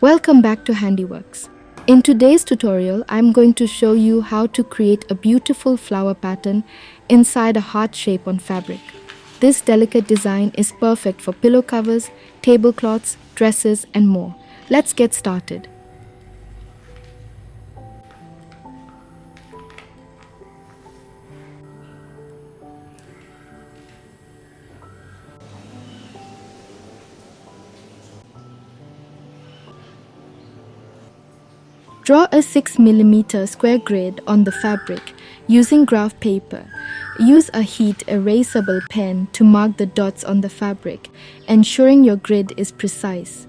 Welcome back to HandiWorks. In today's tutorial, I'm going to show you how to create a beautiful flower pattern inside a heart shape on fabric. This delicate design is perfect for pillow covers, tablecloths, dresses, and more. Let's get started. Draw a 6 mm square grid on the fabric using graph paper. Use a heat erasable pen to mark the dots on the fabric, ensuring your grid is precise.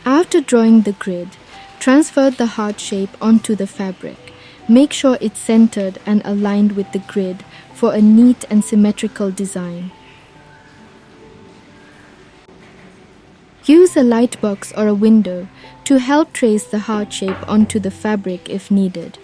After drawing the grid, transfer the heart shape onto the fabric. Make sure it's centered and aligned with the grid for a neat and symmetrical design. Use a light box or a window to help trace the heart shape onto the fabric if needed.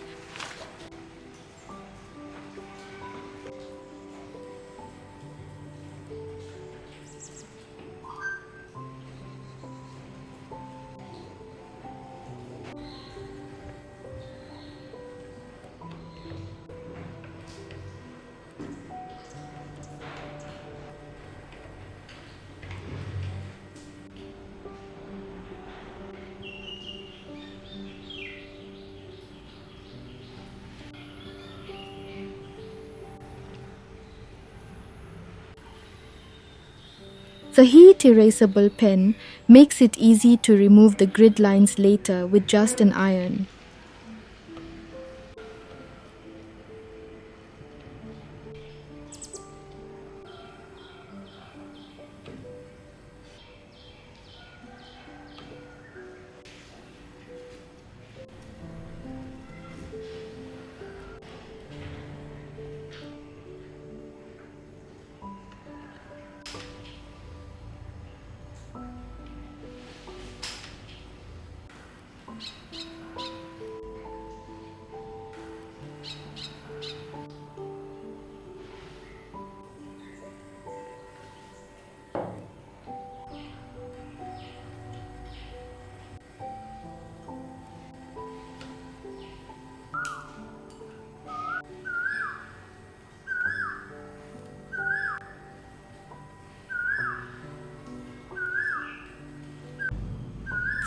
The heat erasable pen makes it easy to remove the grid lines later with just an iron.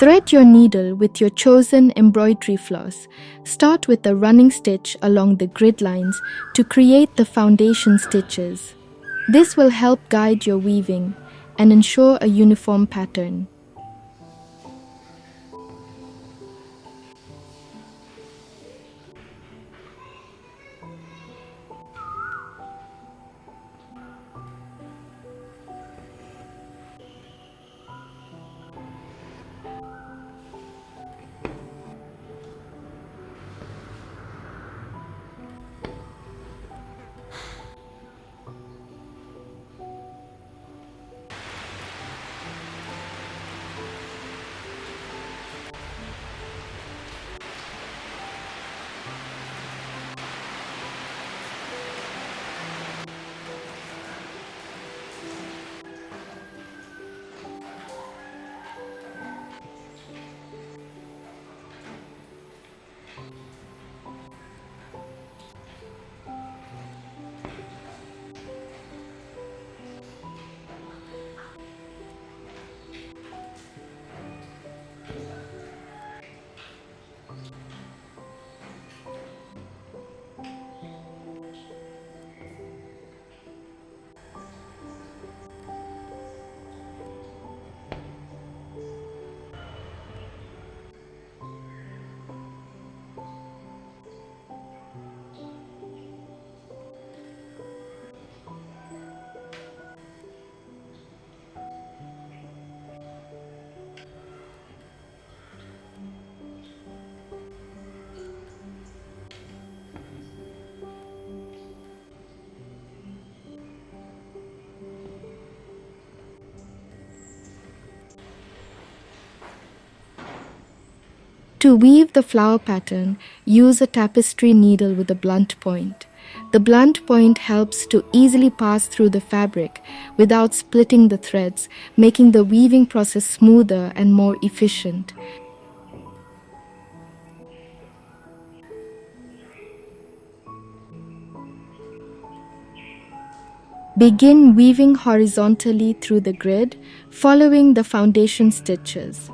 Thread your needle with your chosen embroidery floss. Start with a running stitch along the grid lines to create the foundation stitches. This will help guide your weaving and ensure a uniform pattern. To weave the flower pattern, use a tapestry needle with a blunt point. The blunt point helps to easily pass through the fabric without splitting the threads, making the weaving process smoother and more efficient. Begin weaving horizontally through the grid, following the foundation stitches.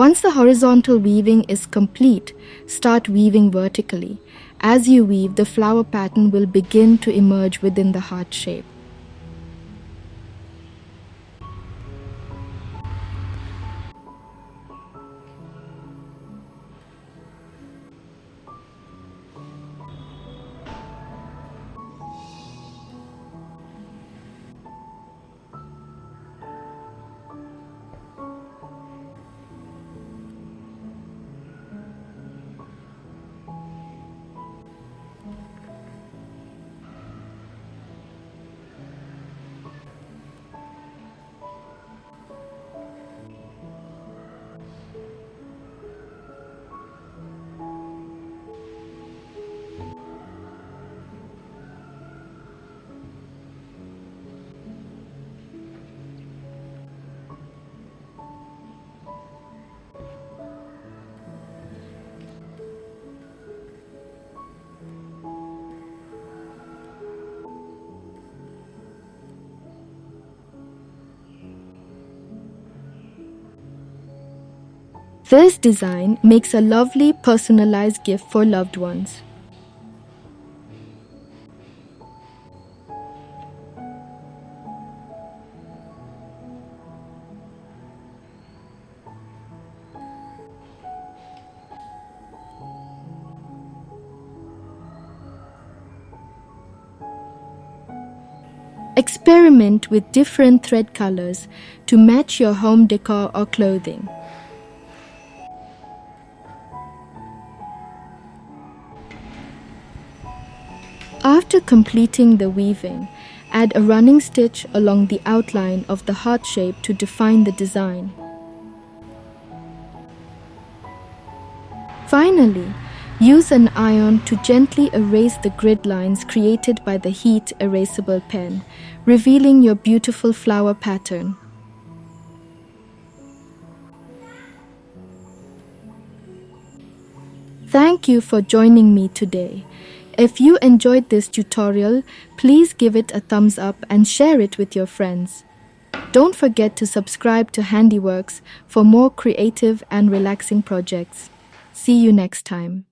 Once the horizontal weaving is complete, start weaving vertically. As you weave, the flower pattern will begin to emerge within the heart shape. This design makes a lovely personalized gift for loved ones. Experiment with different thread colors to match your home decor or clothing. After completing the weaving, add a running stitch along the outline of the heart shape to define the design. Finally, use an iron to gently erase the grid lines created by the heat erasable pen, revealing your beautiful flower pattern. Thank you for joining me today. If you enjoyed this tutorial, please give it a thumbs up and share it with your friends. Don't forget to subscribe to HandiWorks for more creative and relaxing projects. See you next time.